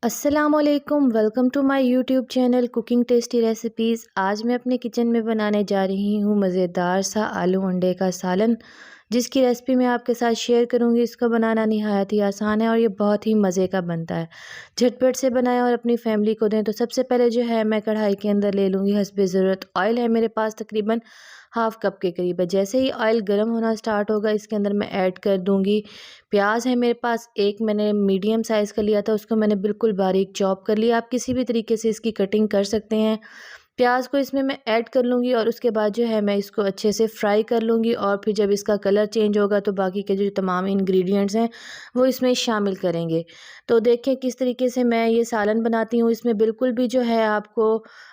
अस्सलामुअलैकुम, welcome to my YouTube channel cooking tasty recipes. आज मैं अपने किचन में बनाने जा रही हूँ मज़ेदार सा आलू अंडे का सालन, जिसकी रेसिपी मैं आपके साथ शेयर करूँगी। इसका बनाना निहायत ही आसान है और ये बहुत ही मज़े का बनता है। झटपट से बनाएं और अपनी फैमिली को दें। तो सबसे पहले जो है मैं कढ़ाई के अंदर ले लूँगी हस्बे ज़रूरत ऑयल है मेरे पास तकरीबन हाफ़ कप के करीब है। जैसे ही ऑयल गर्म होना स्टार्ट होगा इसके अंदर मैं ऐड कर दूँगी प्याज है मेरे पास एक, मैंने मीडियम साइज़ का लिया था, उसको मैंने बिल्कुल बारीक चॉप कर लिया। आप किसी भी तरीके से इसकी कटिंग कर सकते हैं। प्याज को इसमें मैं ऐड कर लूँगी और उसके बाद जो है मैं इसको अच्छे से फ्राई कर लूँगी और फिर जब इसका कलर चेंज होगा तो बाकी के जो तमाम इंग्रेडिएंट्स हैं वो इसमें शामिल करेंगे। तो देखें किस तरीके से मैं ये सालन बनाती हूँ। इसमें बिल्कुल भी जो है आपको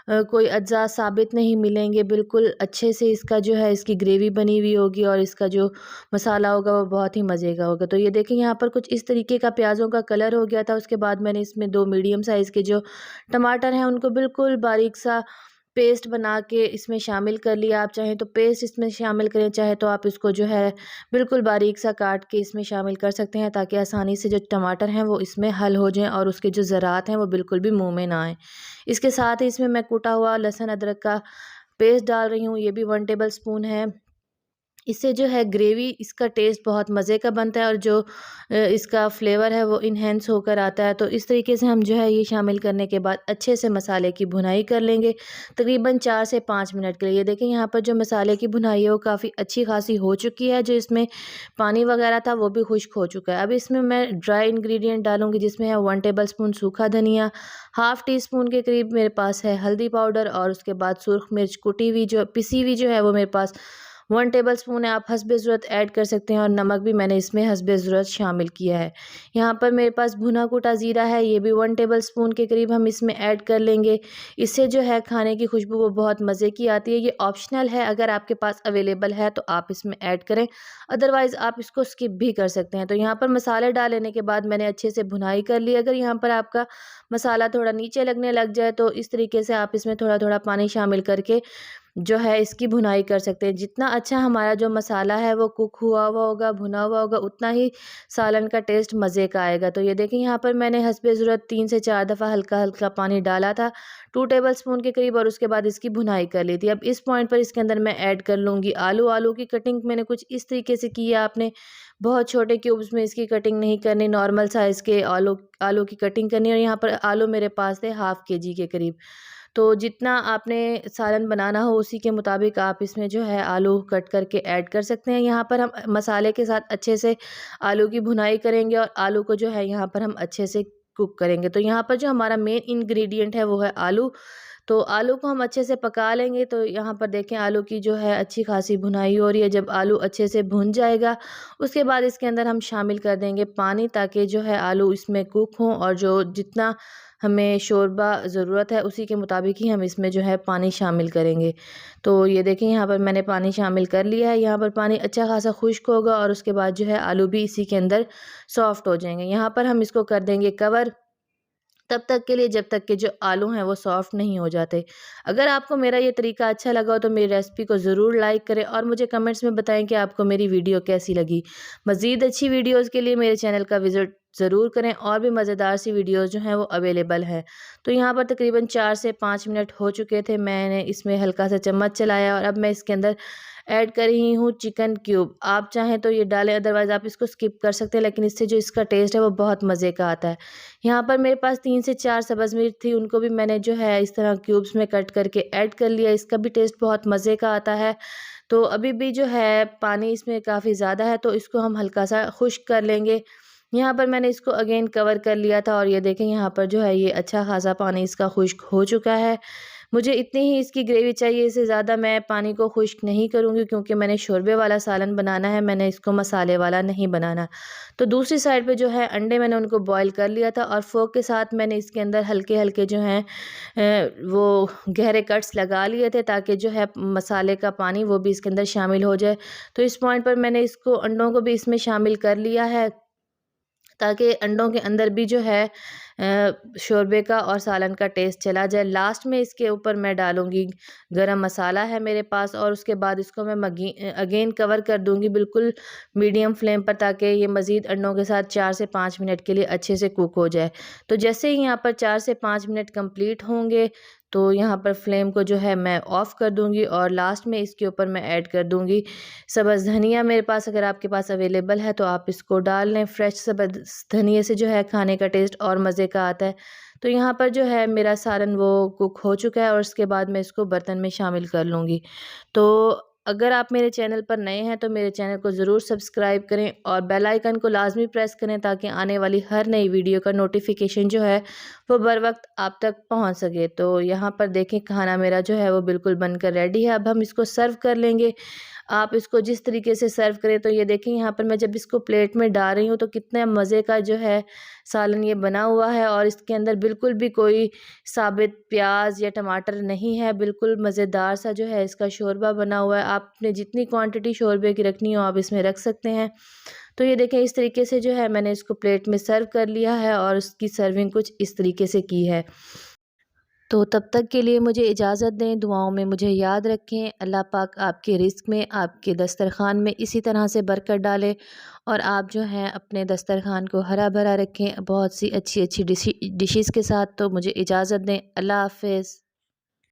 कोई अज्जा साबित नहीं मिलेंगे। बिल्कुल अच्छे से इसका जो है इसकी ग्रेवी बनी हुई होगी और इसका जो मसाला होगा वो बहुत ही मज़े का होगा। तो ये देखें यहाँ पर कुछ इस तरीके का प्याज़ों का कलर हो गया था। उसके बाद मैंने इसमें 2 मीडियम साइज़ के जो टमाटर हैं उनको बिल्कुल बारीक सा पेस्ट बना के इसमें शामिल कर लिया। आप चाहें तो पेस्ट इसमें शामिल करें, चाहे तो आप इसको जो है बिल्कुल बारीक सा काट के इसमें शामिल कर सकते हैं, ताकि आसानी से जो टमाटर हैं वो इसमें हल हो जाएं और उसके जो ज़रात हैं वो बिल्कुल भी मुंह में ना आएँ। इसके साथ ही इसमें मैं कूटा हुआ लहसुन अदरक का पेस्ट डाल रही हूँ, ये भी 1 टेबल स्पून है। इससे जो है ग्रेवी इसका टेस्ट बहुत मज़े का बनता है और जो इसका फ्लेवर है वो इन्हेंस होकर आता है। तो इस तरीके से हम जो है ये शामिल करने के बाद अच्छे से मसाले की भुनाई कर लेंगे तकरीबन 4 से 5 मिनट के लिए। ये देखें यहाँ पर जो मसाले की भुनाई है वो काफ़ी अच्छी खासी हो चुकी है। जो इसमें पानी वगैरह था वो भी खुश्क हो चुका है। अब इसमें मैं ड्राई इंग्रेडिएंट डालूँगी, जिसमें है 1 टेबल स्पून सूखा धनिया, हाफ़ टी स्पून के करीब मेरे पास है हल्दी पाउडर और उसके बाद सुर्ख मिर्च कुटी हुई जो पिसी हुई जो है वो मेरे पास 1 टेबल स्पून है। आप हस्बे ज़रूरत ऐड कर सकते हैं और नमक भी मैंने इसमें हस्बे ज़रूरत शामिल किया है। यहाँ पर मेरे पास भुना कुटा ज़ीरा है, ये भी 1 टेबल स्पून के करीब हम इसमें ऐड कर लेंगे। इससे जो है खाने की खुशबू वो बहुत मज़े की आती है। ये ऑप्शनल है, अगर आपके पास अवेलेबल है तो आप इसमें ऐड करें, अदरवाइज़ आप इसको स्किप भी कर सकते हैं। तो यहाँ पर मसाले डाल लेने के बाद मैंने अच्छे से भुनाई कर ली। अगर यहाँ पर आपका मसाला थोड़ा नीचे लगने लग जाए तो इस तरीके से आप इसमें थोड़ा-थोड़ा पानी शामिल करके जो है इसकी भुनाई कर सकते हैं। जितना अच्छा हमारा जो मसाला है वो कुक हुआ हुआ होगा, भुना हुआ होगा, उतना ही सालन का टेस्ट मज़े का आएगा। तो ये देखें यहाँ पर मैंने हस्बे ज़रूरत 3 से 4 दफ़ा हल्का-हल्का पानी डाला था, 2 टेबल स्पून के करीब, और उसके बाद इसकी भुनाई कर ली थी। अब इस पॉइंट पर इसके अंदर मैं ऐड कर लूँगी आलू। आलू की कटिंग मैंने कुछ इस तरीके से की है, आपने बहुत छोटे क्यूब्स में इसकी कटिंग नहीं करनी, नॉर्मल साइज़ के आलू आलू की कटिंग करनी है। और यहाँ पर आलू मेरे पास थे हाफ़ केजी के करीब। तो जितना आपने सालन बनाना हो उसी के मुताबिक आप इसमें जो है आलू कट करके ऐड कर सकते हैं। यहाँ पर हम मसाले के साथ अच्छे से आलू की भुनाई करेंगे और आलू को जो है यहाँ पर हम अच्छे से कुक करेंगे। तो यहाँ पर जो हमारा मेन इंग्रेडिएंट है वो है आलू। तो आलू को हम अच्छे से पका लेंगे। तो यहाँ पर देखें आलू की जो है अच्छी खासी भुनाई हो रही है। जब आलू अच्छे से भुन जाएगा उसके बाद इसके अंदर हम शामिल कर देंगे पानी, ताकि जो है आलू इसमें कुक हों और जो जितना हमें शोरबा ज़रूरत है उसी के मुताबिक ही हम इसमें जो है पानी शामिल करेंगे। तो ये देखें यहाँ पर मैंने पानी शामिल कर लिया है। यहाँ पर पानी अच्छा खासा खुश्क होगा और उसके बाद जो है आलू भी इसी के अंदर सॉफ्ट हो जाएंगे। यहाँ पर हम इसको कर देंगे कवर तब तक के लिए जब तक कि जो आलू हैं वो सॉफ्ट नहीं हो जाते। अगर आपको मेरा ये तरीका अच्छा लगा हो तो मेरी रेसिपी को ज़रूर लाइक करें और मुझे कमेंट्स में बताएं कि आपको मेरी वीडियो कैसी लगी। मज़ीद अच्छी वीडियोज़ के लिए मेरे चैनल का विज़िट ज़रूर करें, और भी मज़ेदार सी वीडियोज़ जो हैं वो अवेलेबल हैं। तो यहाँ पर तकरीबन 4 से 5 मिनट हो चुके थे। मैंने इसमें हल्का सा चम्मच चलाया और अब मैं इसके अंदर ऐड कर रही हूँ चिकन क्यूब। आप चाहें तो ये डालें, अदरवाइज़ आप इसको स्किप कर सकते हैं, लेकिन इससे जो इसका टेस्ट है वो बहुत मज़े का आता है। यहाँ पर मेरे पास 3 से 4 सब्ज़ मिर्च थी, उनको भी मैंने जो है इस तरह क्यूब्स में कट करके ऐड कर लिया। इसका भी टेस्ट बहुत मज़े का आता है। तो अभी भी जो है पानी इसमें काफ़ी ज़्यादा है, तो इसको हम हल्का सा खुश्क कर लेंगे। यहाँ पर मैंने इसको अगेन कवर कर लिया था और ये देखें यहाँ पर जो है ये अच्छा खासा पानी इसका खुश्क हो चुका है। मुझे इतनी ही इसकी ग्रेवी चाहिए, इससे ज़्यादा मैं पानी को खुश्क नहीं करूँगी, क्योंकि मैंने शोरबे वाला सालन बनाना है, मैंने इसको मसाले वाला नहीं बनाना। तो दूसरी साइड पे जो है अंडे मैंने उनको बॉईल कर लिया था और फोक के साथ मैंने इसके अंदर हल्के हल्के जो हैं वो गहरे कट्स लगा लिए थे, ताकि जो है मसाले का पानी वो भी इसके अंदर शामिल हो जाए। तो इस पॉइंट पर मैंने इसको अंडों को भी इसमें शामिल कर लिया है, ताकि अंडों के अंदर भी जो है शोरबे का और सालन का टेस्ट चला जाए। लास्ट में इसके ऊपर मैं डालूँगी गरम मसाला है मेरे पास, और उसके बाद इसको मैं अगेन कवर कर दूँगी बिल्कुल मीडियम फ्लेम पर, ताकि ये मज़ीद अंडों के साथ 4 से 5 मिनट के लिए अच्छे से कुक हो जाए। तो जैसे ही यहाँ पर 4 से 5 मिनट कंप्लीट होंगे तो यहाँ पर फ्लेम को जो है मैं ऑफ़ कर दूँगी, और लास्ट में इसके ऊपर मैं ऐड कर दूँगी सब्ज़ धनिया। मेरे पास अगर आपके पास अवेलेबल है तो आप इसको डाल लें। फ्रेश सब्ज़ धनिए से जो है खाने का टेस्ट और मज़े का आता है। तो यहाँ पर जो है मेरा सालन वो कुक हो चुका है, और उसके बाद मैं इसको बर्तन में शामिल कर लूँगी। तो अगर आप मेरे चैनल पर नए हैं तो मेरे चैनल को ज़रूर सब्सक्राइब करें और बेल आइकन को लाज़मी प्रेस करें, ताकि आने वाली हर नई वीडियो का नोटिफिकेशन जो है वो बर वक्त आप तक पहुंच सके। तो यहाँ पर देखें खाना मेरा जो है वो बिल्कुल बनकर रेडी है। अब हम इसको सर्व कर लेंगे। आप इसको जिस तरीके से सर्व करें, तो ये देखें यहाँ पर मैं जब इसको प्लेट में डाल रही हूँ तो कितने मज़े का जो है सालन ये बना हुआ है, और इसके अंदर बिल्कुल भी कोई साबित प्याज या टमाटर नहीं है। बिल्कुल मज़ेदार सा जो है इसका शोरबा बना हुआ है। आपने जितनी क्वांटिटी शोरबे की रखनी हो आप इसमें रख सकते हैं। तो ये देखें इस तरीके से जो है मैंने इसको प्लेट में सर्व कर लिया है, और उसकी सर्विंग कुछ इस तरीके से की है। तो तब तक के लिए मुझे इजाज़त दें। दुआओं में मुझे याद रखें। अल्लाह पाक आपके रिज़्क़ में, आपके दस्तरख़ान में इसी तरह से बरकत डाले, और आप जो हैं अपने दस्तरख़ान को हरा भरा रखें बहुत सी अच्छी अच्छी डिशेज़ के साथ। तो मुझे इजाज़त दें। अल्लाह हाफ़िज़।